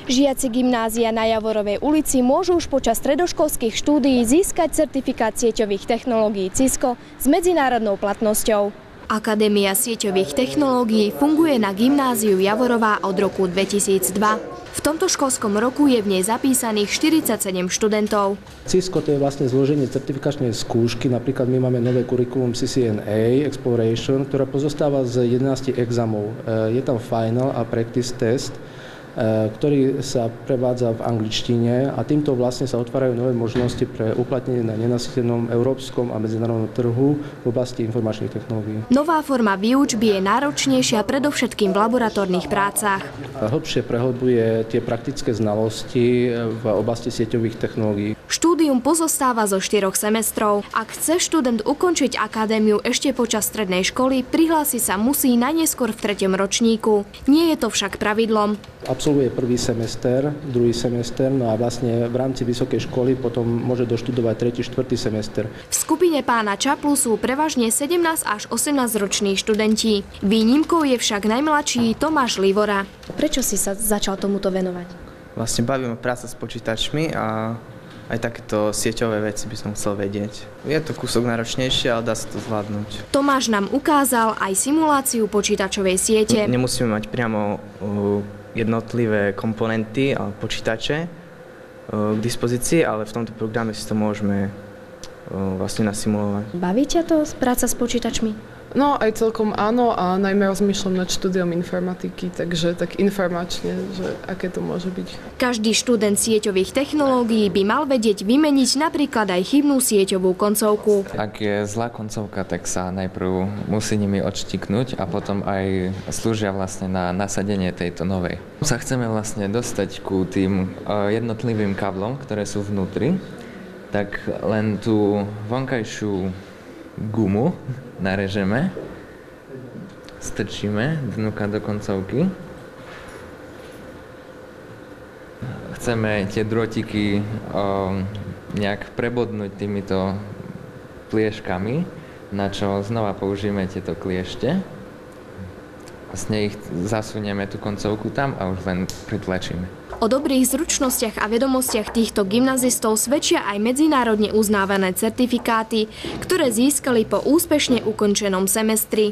Žiaci gymnázia na Javorovej ulici môžu už počas stredoškolských štúdií získať certifikát sieťových technológií Cisco s medzinárodnou platnosťou. Akadémia sieťových technológií funguje na gymnáziu Javorová od roku 2002. V tomto školskom roku je v nej zapísaných 47 študentov. Cisco to je vlastne zloženie certifikačnej skúšky. Napríklad my máme nové kurikulum CCNA Exploration, ktorá pozostáva z 11 examov. Je tam final a practice test, ktorý sa prevádza v angličtine a týmto vlastne sa otvárajú nové možnosti pre uplatnenie na nenasýtenom európskom a medzinárodnom trhu v oblasti informačných technológií. Nová forma výučby je náročnejšia predovšetkým v laboratórnych prácach. Hlbšie prehlbuje tie praktické znalosti v oblasti sieťových technológií. Štúdium pozostáva zo 4 semestrov. Ak chce študent ukončiť akadémiu ešte počas strednej školy, prihlásiť sa musí najneskôr v 3. ročníku. Nie je to však pravidlom. Absolvuje prvý semester, druhý semester, no a vlastne v rámci vysokej školy potom môže doštudovať 3., 4. semester. V skupine pána Čaplu sú prevažne 17 až 18 roční študenti. Výnimkou je však najmladší Tomáš Livora. Prečo si sa začal tomuto venovať? Vlastne baví ma práca s počítačmi a aj takéto sieťové veci by som chcel vedieť. Je to kúsok náročnejšie, ale dá sa to zvládnuť. Tomáš nám ukázal aj simuláciu počítačovej siete. Nemusíme mať priamo jednotlivé komponenty a počítače k dispozícii, ale v tomto programe si to môžeme vlastne nasimulovať. Baví ťa to práca s počítačmi? No aj celkom áno a najmä rozmýšľam nad štúdiom informatiky, takže tak informačne, že aké to môže byť. Každý študent sieťových technológií by mal vedieť vymeniť napríklad aj chybnú sieťovú koncovku. Ak je zlá koncovka, tak sa najprv musí nimi odštiknúť a potom aj slúžia vlastne na nasadenie tejto novej. Sa chceme vlastne dostať ku tým jednotlivým káblom, ktoré sú vnútri, tak len tú vonkajšiu gumu narežeme, strčíme dnuka do koncovky. Chceme tie drôtiky nejak prebodnúť týmito plieškami, na čo znova použijeme tieto kliešte. Vlastne ich zasunieme tú koncovku tam a už len pritlačíme. O dobrých zručnostiach a vedomostiach týchto gymnazistov svedčia aj medzinárodne uznávané certifikáty, ktoré získali po úspešne ukončenom semestri.